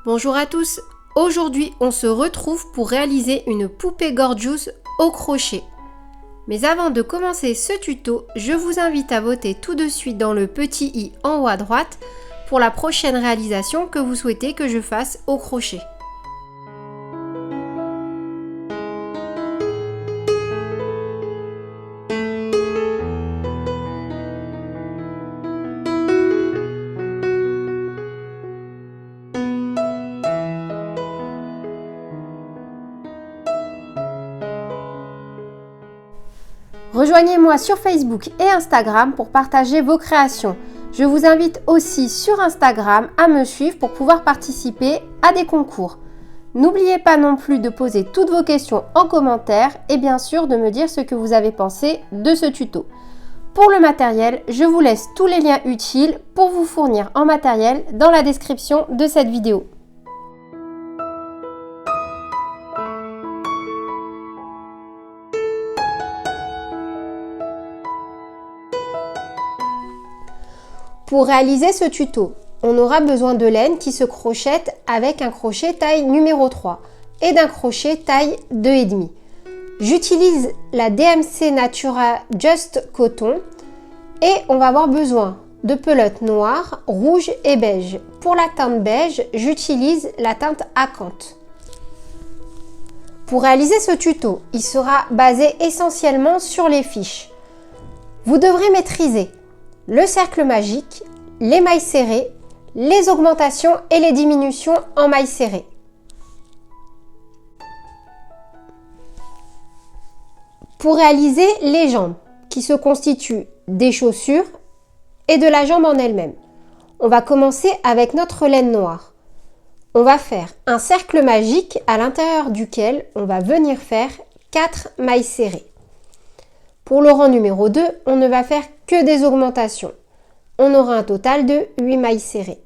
Bonjour à tous, aujourd'hui on se retrouve pour réaliser une poupée Gorgeous au crochet. Mais avant de commencer ce tuto, je vous invite à voter tout de suite dans le petit i en haut à droite pour la prochaine réalisation que vous souhaitez que je fasse au crochet. Rejoignez-moi sur Facebook et Instagram pour partager vos créations. Je vous invite aussi sur Instagram à me suivre pour pouvoir participer à des concours. N'oubliez pas non plus de poser toutes vos questions en commentaire et bien sûr de me dire ce que vous avez pensé de ce tuto. Pour le matériel, je vous laisse tous les liens utiles pour vous fournir en matériel dans la description de cette vidéo. Pour réaliser ce tuto, on aura besoin de laine qui se crochette avec un crochet taille numéro 3 et d'un crochet taille 2,5. J'utilise la DMC Natura Just Coton et on va avoir besoin de pelotes noires, rouges et beige. Pour la teinte beige, j'utilise la teinte Acanthe. Pour réaliser ce tuto, il sera basé essentiellement sur les fiches. Vous devrez maîtriser le cercle magique, les mailles serrées, les augmentations et les diminutions en mailles serrées. Pour réaliser les jambes, qui se constituent des chaussures et de la jambe en elle-même, on va commencer avec notre laine noire. On va faire un cercle magique à l'intérieur duquel on va venir faire 4 mailles serrées. Pour le rang numéro 2, on ne va faire que des augmentations. On aura un total de 8 mailles serrées.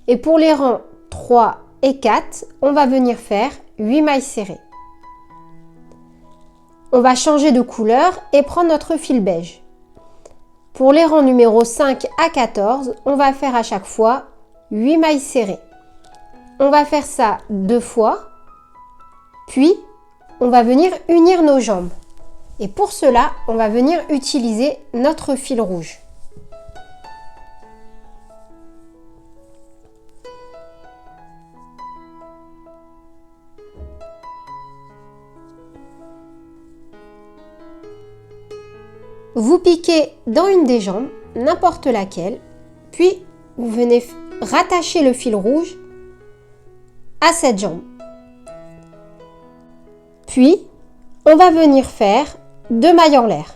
Et pour les rangs 3 et 4, on va venir faire 8 mailles serrées. On va changer de couleur et prendre notre fil beige. Pour les rangs numéro 5 à 14, on va faire à chaque fois 8 mailles serrées. On va faire ça 2 fois, puis on va venir unir nos jambes. Et pour cela, on va venir utiliser notre fil rouge. Vous piquez dans une des jambes, n'importe laquelle, puis vous venez rattacher le fil rouge à cette jambe. Puis, on va venir faire 2 mailles en l'air.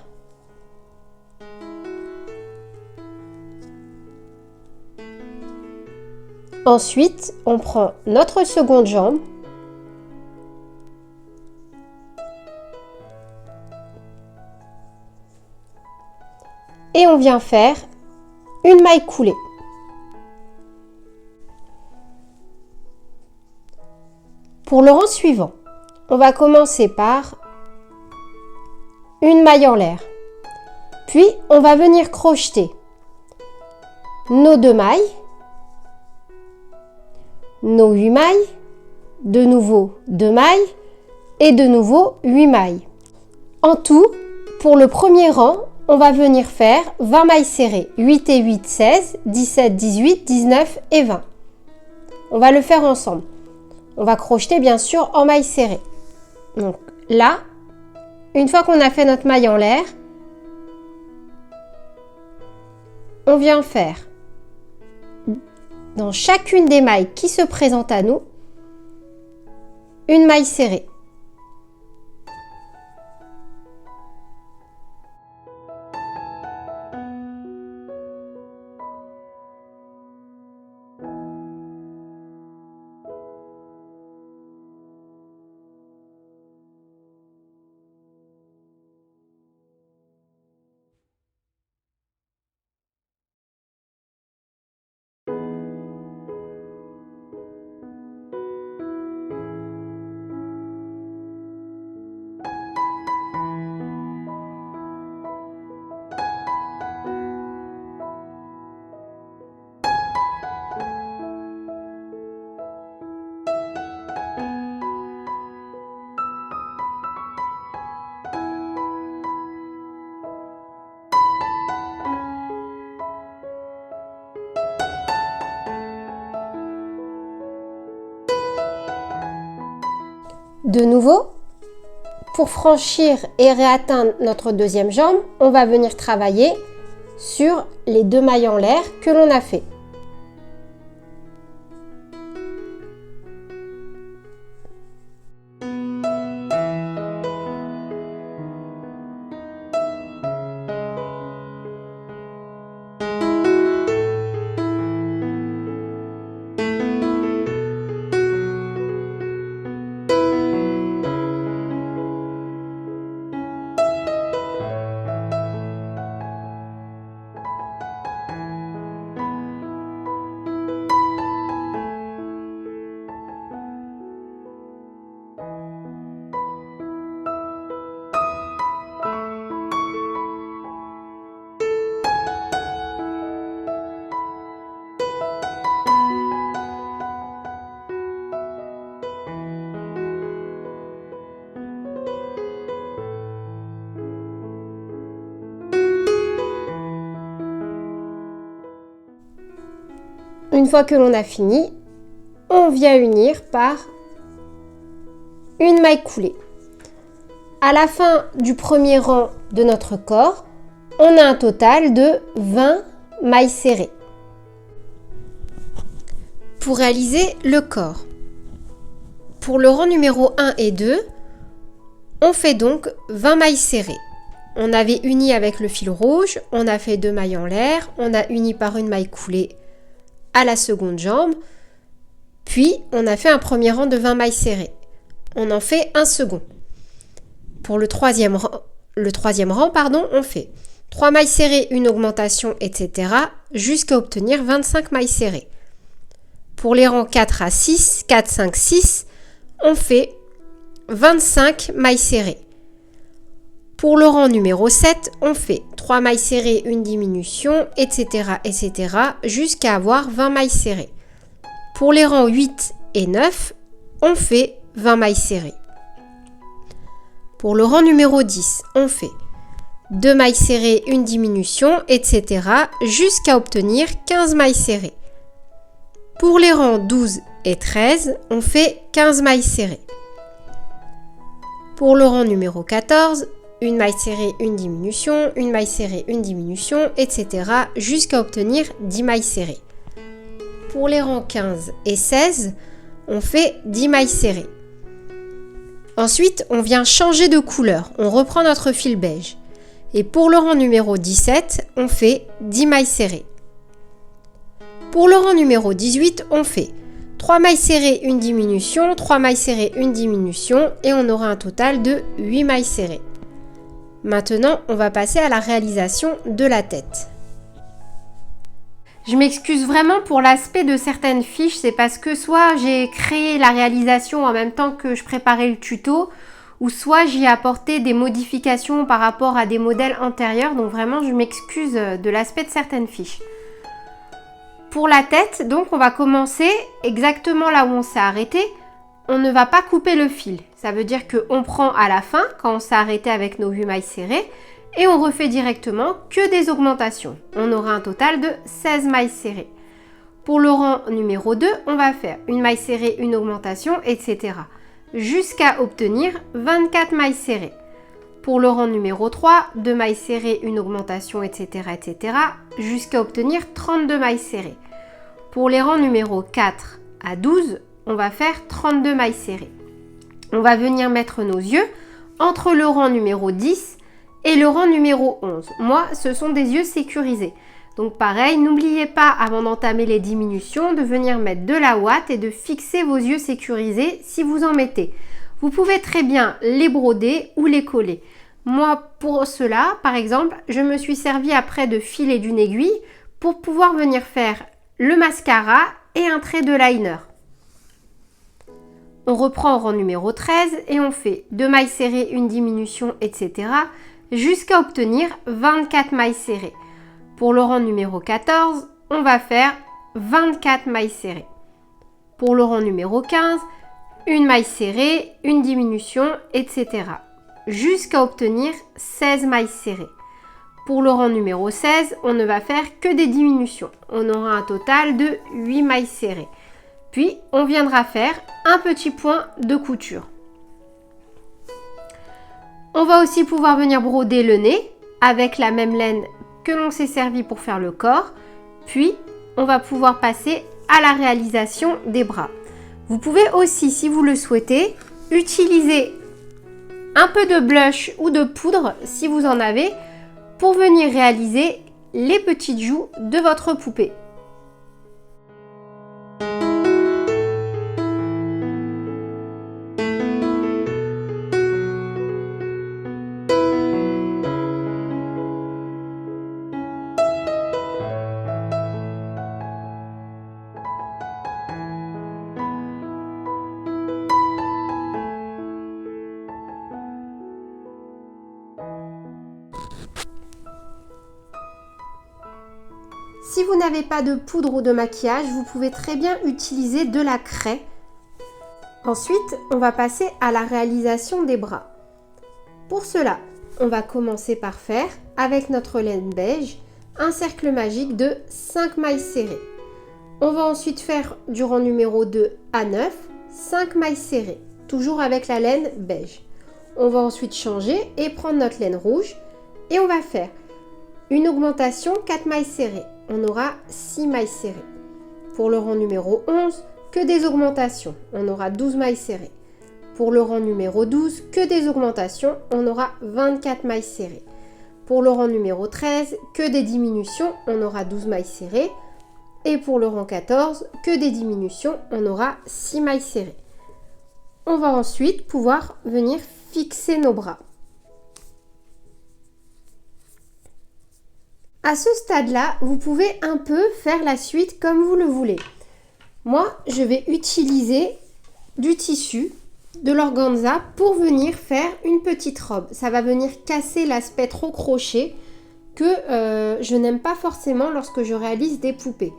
Ensuite, on prend notre seconde jambe et on vient faire une maille coulée. Pour le rang suivant, on va commencer par une maille en l'air. Puis, on va venir crocheter nos 2 mailles, nos 8 mailles, de nouveau 2 mailles et de nouveau 8 mailles. En tout, pour le premier rang, on va venir faire 20 mailles serrées. 8 et 8, 16, 17, 18, 19 et 20. On va le faire ensemble. On va crocheter bien sûr en mailles serrées. Donc là, une fois qu'on a fait notre maille en l'air, on vient faire dans chacune des mailles qui se présentent à nous une maille serrée. De nouveau, pour franchir et réatteindre notre deuxième jambe, on va venir travailler sur les 2 mailles en l'air que l'on a fait. Une fois que l'on a fini, on vient unir par une maille coulée. À la fin du premier rang de notre corps, on a un total de 20 mailles serrées. Pour réaliser le corps, pour le rang numéro 1 et 2, on fait donc 20 mailles serrées. On avait uni avec le fil rouge, on a fait 2 mailles en l'air, on a uni par une maille coulée à la seconde jambe, puis on a fait un premier rang de 20 mailles serrées. On en fait un second. Pour le troisième rang, on fait 3 mailles serrées, une augmentation, etc. jusqu'à obtenir 25 mailles serrées. Pour les rangs 4 à 6, 4, 5, 6, on fait 25 mailles serrées. Pour le rang numéro 7, on fait 3 mailles serrées, une diminution, etc. jusqu'à avoir 20 mailles serrées. Pour les rangs 8 et 9, on fait 20 mailles serrées. Pour le rang numéro 10, on fait 2 mailles serrées, une diminution, etc. jusqu'à obtenir 15 mailles serrées. Pour les rangs 12 et 13, on fait 15 mailles serrées. Pour le rang numéro 14, une maille serrée, une diminution, une maille serrée, une diminution, etc. jusqu'à obtenir 10 mailles serrées. Pour les rangs 15 et 16, on fait 10 mailles serrées. Ensuite, on vient changer de couleur. On reprend notre fil beige. Et pour le rang numéro 17, on fait 10 mailles serrées. Pour le rang numéro 18, on fait 3 mailles serrées, une diminution, 3 mailles serrées, une diminution, et on aura un total de 8 mailles serrées. Maintenant, on va passer à la réalisation de la tête. Je m'excuse vraiment pour l'aspect de certaines fiches, c'est parce que soit j'ai créé la réalisation en même temps que je préparais le tuto, ou soit j'y ai apporté des modifications par rapport à des modèles antérieurs, donc vraiment je m'excuse de l'aspect de certaines fiches. Pour la tête, donc on va commencer exactement là où on s'est arrêté. On ne va pas couper le fil. Ça veut dire qu'on prend à la fin, quand on s'est arrêté avec nos 8 mailles serrées, et on refait directement que des augmentations. On aura un total de 16 mailles serrées. Pour le rang numéro 2, on va faire une maille serrée, une augmentation, etc. jusqu'à obtenir 24 mailles serrées. Pour le rang numéro 3, 2 mailles serrées, une augmentation, etc. jusqu'à obtenir 32 mailles serrées. Pour les rangs numéro 4 à 12, on va faire 32 mailles serrées. On va venir mettre nos yeux entre le rang numéro 10 et le rang numéro 11. Moi, ce sont des yeux sécurisés. Donc pareil, n'oubliez pas avant d'entamer les diminutions de venir mettre de la ouate et de fixer vos yeux sécurisés si vous en mettez. Vous pouvez très bien les broder ou les coller. Moi, pour cela, par exemple, je me suis servi après de fil et d'une aiguille pour pouvoir venir faire le mascara et un trait de liner. On reprend au rang numéro 13 et on fait 2 mailles serrées, une diminution, etc. jusqu'à obtenir 24 mailles serrées. Pour le rang numéro 14, on va faire 24 mailles serrées. Pour le rang numéro 15, une maille serrée, une diminution, etc. jusqu'à obtenir 16 mailles serrées. Pour le rang numéro 16, on ne va faire que des diminutions. On aura un total de 8 mailles serrées. Puis, on viendra faire un petit point de couture. On va aussi pouvoir venir broder le nez avec la même laine que l'on s'est servi pour faire le corps. Puis, on va pouvoir passer à la réalisation des bras. Vous pouvez aussi, si vous le souhaitez, utiliser un peu de blush ou de poudre, si vous en avez, pour venir réaliser les petites joues de votre poupée. Si vous n'avez pas de poudre ou de maquillage, vous pouvez très bien utiliser de la craie. Ensuite, on va passer à la réalisation des bras. Pour cela, on va commencer par faire, avec notre laine beige, un cercle magique de 5 mailles serrées. On va ensuite faire du rang numéro 2 à 9, 5 mailles serrées, toujours avec la laine beige. On va ensuite changer et prendre notre laine rouge et on va faire une augmentation 4 mailles serrées. On aura 6 mailles serrées. Pour le rang numéro 11, que des augmentations. On aura 12 mailles serrées. Pour le rang numéro 12, que des augmentations. On aura 24 mailles serrées. Pour le rang numéro 13, que des diminutions. On aura 12 mailles serrées. Et pour le rang 14, que des diminutions. On aura 6 mailles serrées. On va ensuite pouvoir venir fixer nos bras. À ce stade-là, vous pouvez un peu faire la suite comme vous le voulez. Moi, je vais utiliser du tissu, de l'organza, pour venir faire une petite robe. Ça va venir casser l'aspect trop crochet que je n'aime pas forcément lorsque je réalise des poupées.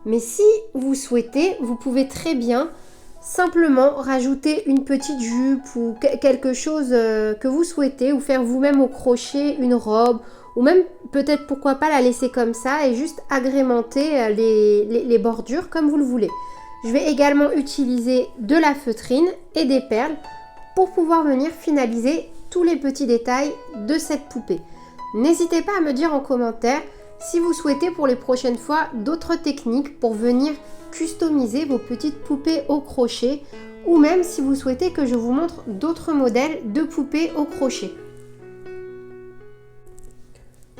Mais si vous souhaitez, vous pouvez très bien simplement rajouter une petite jupe ou quelque chose que vous souhaitez, ou faire vous-même au crochet une robe, ou même peut-être pourquoi pas la laisser comme ça et juste agrémenter les bordures comme vous le voulez. Je vais également utiliser de la feutrine et des perles pour pouvoir venir finaliser tous les petits détails de cette poupée. N'hésitez pas à me dire en commentaire si vous souhaitez pour les prochaines fois d'autres techniques pour venir customiser vos petites poupées au crochet, ou même si vous souhaitez que je vous montre d'autres modèles de poupées au crochet.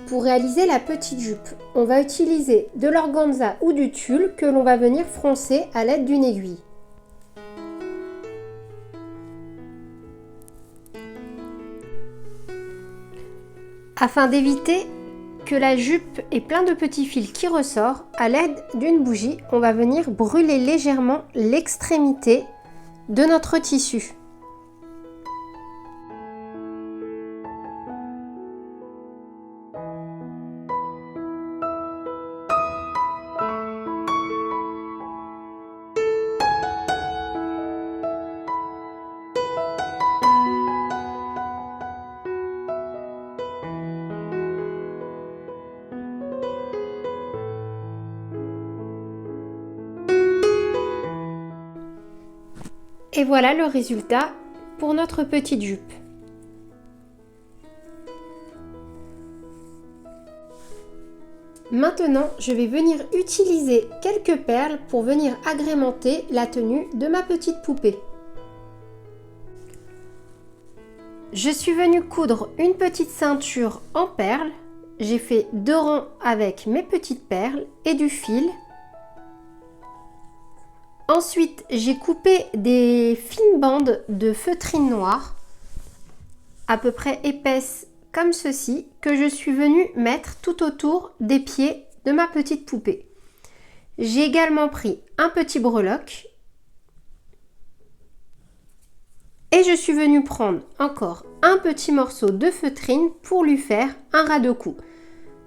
Pour réaliser la petite jupe, on va utiliser de l'organza ou du tulle que l'on va venir froncer à l'aide d'une aiguille. Afin d'éviter que la jupe ait plein de petits fils qui ressortent, à l'aide d'une bougie, on va venir brûler légèrement l'extrémité de notre tissu. Et voilà le résultat pour notre petite jupe. Maintenant, je vais venir utiliser quelques perles pour venir agrémenter la tenue de ma petite poupée. Je suis venue coudre une petite ceinture en perles. J'ai fait 2 rangs avec mes petites perles et du fil. Ensuite, j'ai coupé des fines bandes de feutrine noire, à peu près épaisses comme ceci, que je suis venue mettre tout autour des pieds de ma petite poupée. J'ai également pris un petit breloque et je suis venue prendre encore un petit morceau de feutrine pour lui faire un ras de cou.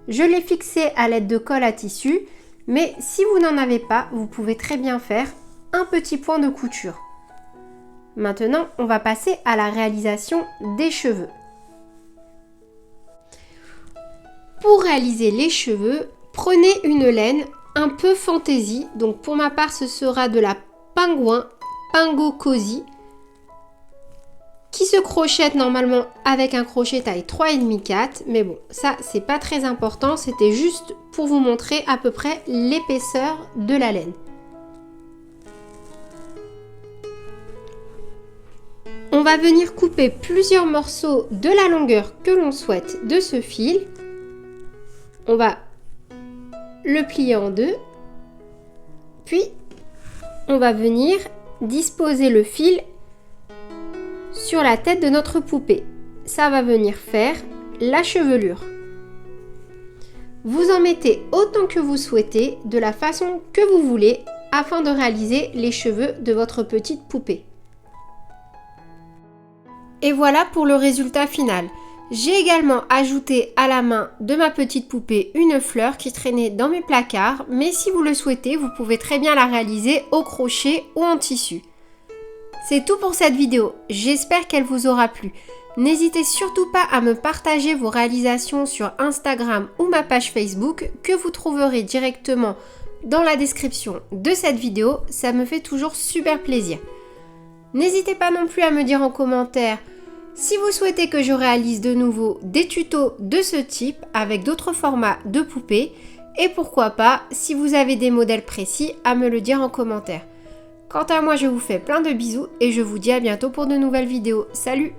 Je l'ai fixé à l'aide de colle à tissu, mais si vous n'en avez pas, vous pouvez très bien faire un petit point de couture. Maintenant, on va passer à la réalisation des cheveux. Pour réaliser les cheveux, prenez une laine un peu fantaisie. Donc pour ma part, ce sera de la Penguin Pingo Cozy, qui se crochette normalement avec un crochet taille 3,5-4. Mais bon, ça c'est pas très important, c'était juste pour vous montrer à peu près l'épaisseur de la laine. On va venir couper plusieurs morceaux de la longueur que l'on souhaite de ce fil. On va le plier en deux, puis on va venir disposer le fil sur la tête de notre poupée. Ça va venir faire la chevelure. Vous en mettez autant que vous souhaitez, de la façon que vous voulez, afin de réaliser les cheveux de votre petite poupée. Et voilà pour le résultat final. J'ai également ajouté à la main de ma petite poupée une fleur qui traînait dans mes placards, mais si vous le souhaitez, vous pouvez très bien la réaliser au crochet ou en tissu. C'est tout pour cette vidéo, j'espère qu'elle vous aura plu. N'hésitez surtout pas à me partager vos réalisations sur Instagram ou ma page Facebook que vous trouverez directement dans la description de cette vidéo, ça me fait toujours super plaisir. N'hésitez pas non plus à me dire en commentaire si vous souhaitez que je réalise de nouveau des tutos de ce type avec d'autres formats de poupées et pourquoi pas si vous avez des modèles précis à me le dire en commentaire. Quant à moi, je vous fais plein de bisous et je vous dis à bientôt pour de nouvelles vidéos. Salut!